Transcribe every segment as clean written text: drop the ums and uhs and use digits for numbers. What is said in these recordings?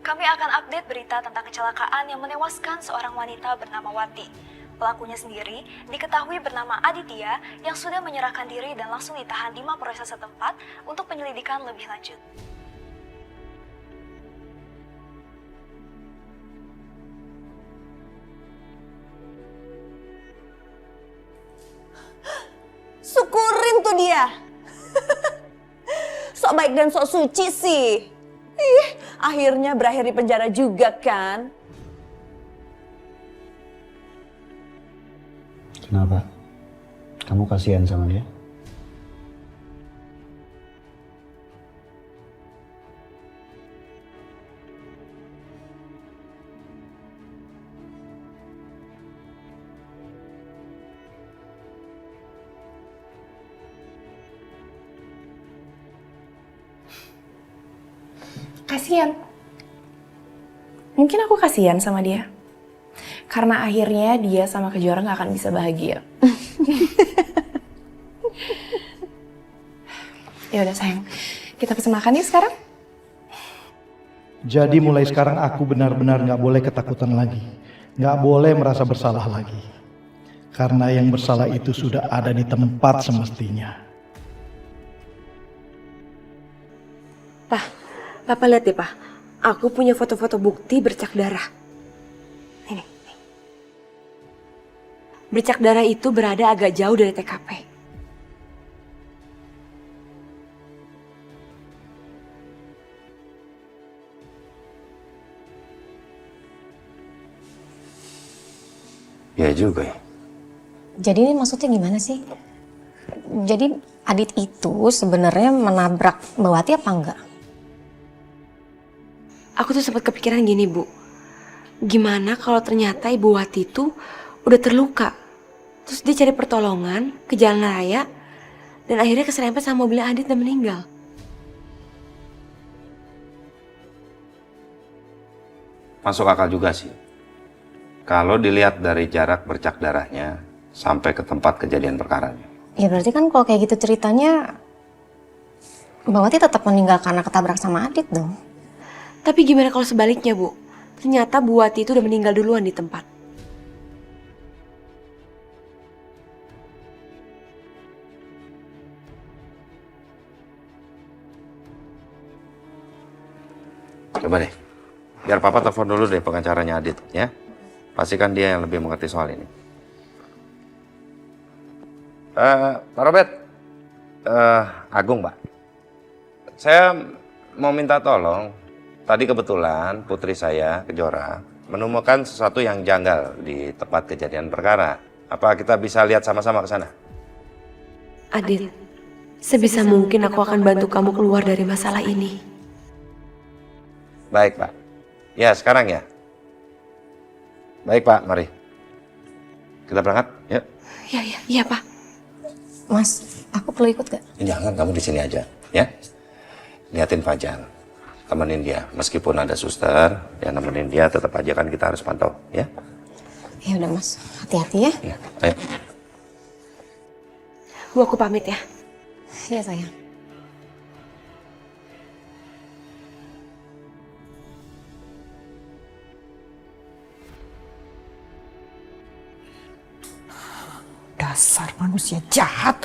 Kami akan update berita tentang kecelakaan yang menewaskan seorang wanita bernama Wati. Pelakunya sendiri diketahui bernama Aditya yang sudah menyerahkan diri dan langsung ditahan di Mapolres setempat untuk penyelidikan lebih lanjut. Syukurin tuh dia. Sok baik dan sok suci sih. Akhirnya berakhir di penjara juga kan. Kenapa? Kamu kasihan sama dia? Kasian. Mungkin aku kasihan sama dia. Karena akhirnya dia sama Kejora gak akan bisa bahagia. Ya udah sayang, kita pesen makan yuk sekarang. Jadi mulai sekarang aku benar-benar gak boleh ketakutan lagi. Gak boleh merasa bersalah lagi. Karena yang bersalah itu sudah ada di tempat semestinya. Papa lihat deh, Pak. Aku punya foto-foto bukti bercak darah. Ini. Bercak darah itu berada agak jauh dari TKP. Ya juga ya. Jadi ini maksudnya gimana sih? Jadi Adit itu sebenarnya menabrak Mbak Wati apa enggak? Aku tuh sempat kepikiran gini, Bu. Gimana kalau ternyata Ibu Wati itu udah terluka. Terus dia cari pertolongan ke jalan raya. Dan akhirnya keserempet sama mobilnya Adit dan meninggal. Masuk akal juga sih. Kalau dilihat dari jarak bercak darahnya sampai ke tempat kejadian perkaranya. Ya berarti kan kalau kayak gitu ceritanya Mbak Wati tetap meninggal karena ketabrak sama Adit dong. Tapi gimana kalau sebaliknya, Bu? Ternyata Bu Wati itu udah meninggal duluan di tempat. Coba deh, biar Papa telepon dulu deh pengacaranya Adit ya. Pastikan dia yang lebih mengerti soal ini. Pak Robert, Agung Pak. Saya mau minta tolong. Tadi kebetulan putri saya, Kejora, menemukan sesuatu yang janggal di tempat kejadian perkara. Apa kita bisa lihat sama-sama ke sana? Adit, sebisa mungkin aku akan bantu kamu keluar dari masalah ini. Baik, Pak. Ya, sekarang ya. Baik, Pak. Mari. Kita berangkat, ya. Iya, Pak. Mas, aku perlu ikut gak? Jangan, kamu di sini aja, ya. Liatin Fajar. Temenin dia. Meskipun ada suster, ya nemenin dia, tetap aja kan kita harus pantau, ya. Ya udah Mas, hati-hati ya. Ya, ayo. Bu, aku pamit ya. Iya sayang. Dasar manusia jahat.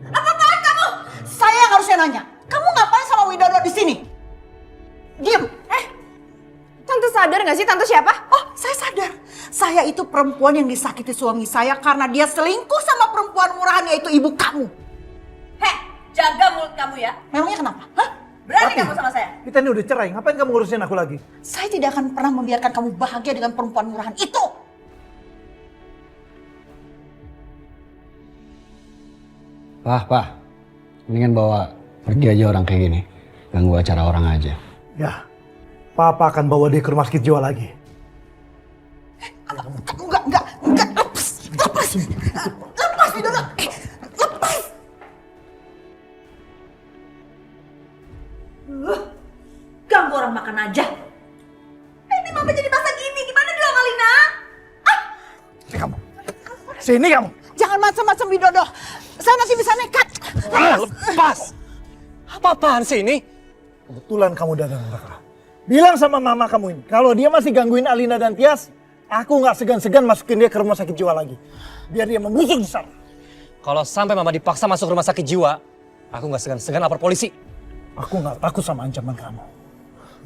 Apa-apaan kamu? Saya yang harusnya nanya. Kamu ngapain sama Widodo di sini? Diam. Tante sadar gak sih tante siapa? Oh, saya sadar. Saya itu perempuan yang disakiti suami saya karena dia selingkuh sama perempuan murahan yaitu ibu kamu. Heh, jaga mulut kamu ya. Memangnya kenapa? Hah? Berani kamu sama saya? Kita ini udah cerai, ngapain kamu ngurusin aku lagi? Saya tidak akan pernah membiarkan kamu bahagia dengan perempuan murahan itu. Pak, mendingan bawa pergi aja orang kayak gini. Ganggu acara orang aja. Ya, Papa akan bawa dia ke rumah sakit jiwa lagi. Enggak. Lepas. Lepas, Widodo. Lepas. Ganggu orang makan aja. Ini mama jadi masa gini, gimana dong Alina? Ah, Sini kamu. Jangan macam-macam Widodo. Saya nanti bisa nekat. Lepas! Apa-apaan sih ini? Kebetulan kamu datang, Raka. Bilang sama mama kamu ini, kalau dia masih gangguin Alina dan Tias, aku nggak segan-segan masukin dia ke rumah sakit jiwa lagi. Biar dia membusuk di sana. Kalau sampai mama dipaksa masuk rumah sakit jiwa, aku nggak segan-segan lapor polisi. Aku nggak takut sama ancaman kamu.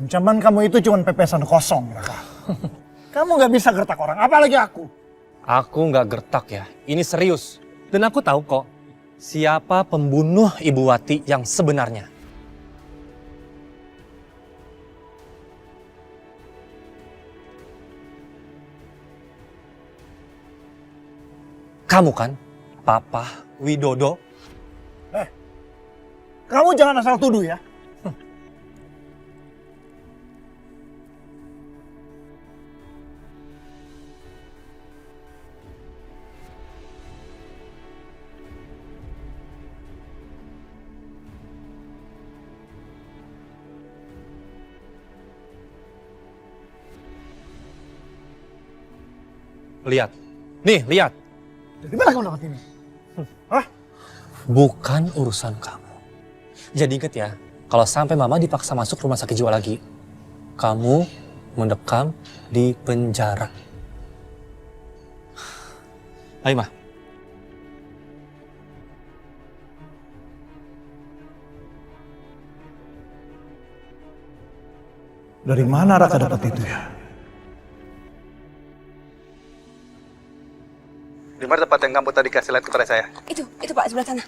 Ancaman kamu itu cuma pepesan kosong, Raka. Kamu nggak bisa gertak orang, apalagi aku. Aku nggak gertak ya, ini serius. Dan aku tahu kok, siapa pembunuh Ibu Wati yang sebenarnya. Kamu kan, Papa Widodo. Kamu jangan asal tuduh ya. Lihat, nih lihat. Dari mana kamu dapat ini? Hah? Bukan urusan kamu. Jadi inget ya, kalau sampai mama dipaksa masuk rumah sakit jiwa lagi, kamu mendekam di penjara. Ayo, Ma. Dari mana Raka dapat itu ya? Di mana tempat yang kamu tadi kasih lihat kepada saya? Itu Pak, sebelah sana.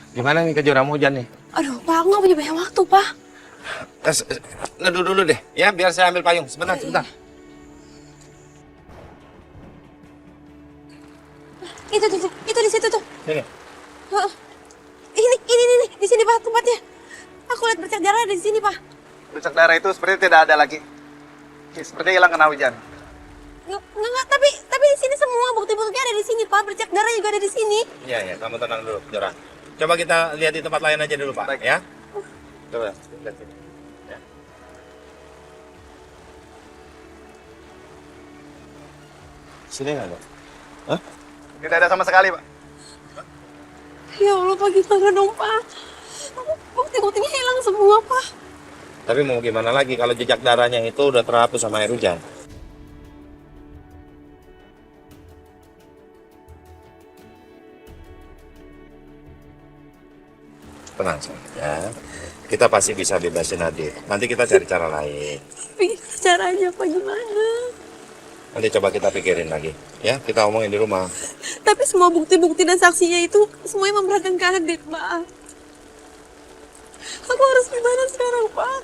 Gimana nih Kejora mau hujan nih? Aduh, Pak, aku nggak punya banyak waktu, Pak. Neduh dulu deh, ya biar saya ambil payung. Sebentar. Itu di situ tuh. Sini. Heeh. Ini di sini Pak tempatnya. Aku lihat bercak darah ada di sini Pak. Bercak darah itu seperti tidak ada lagi. Seperti hilang kena hujan. Enggak, tapi di sini semua bukti-buktinya ada di sini Pak. Bercak darah juga ada di sini. Iya, kamu tenang dulu, Kejora. Coba kita lihat di tempat lain aja dulu, Pak. Baik. Ya. Coba lihat sini. Ya. Sini nggak ada? Hah? Tidak ada sama sekali, Pak. Ya Allah Pak, gimana dong Pak? Bukti-buktinya hilang semua Pak. Tapi mau gimana lagi kalau jejak darahnya itu udah terhapus sama air hujan? Tenang saja. Kita pasti bisa bebasin Adit. Nanti kita cari cara lain. Tapi caranya Pak gimana? Nanti coba kita pikirin lagi. Ya, kita omongin di rumah. Tapi semua bukti-bukti dan saksinya itu semuanya memberatkan ke Adit Pak. Aku harus gimana sekarang Pak?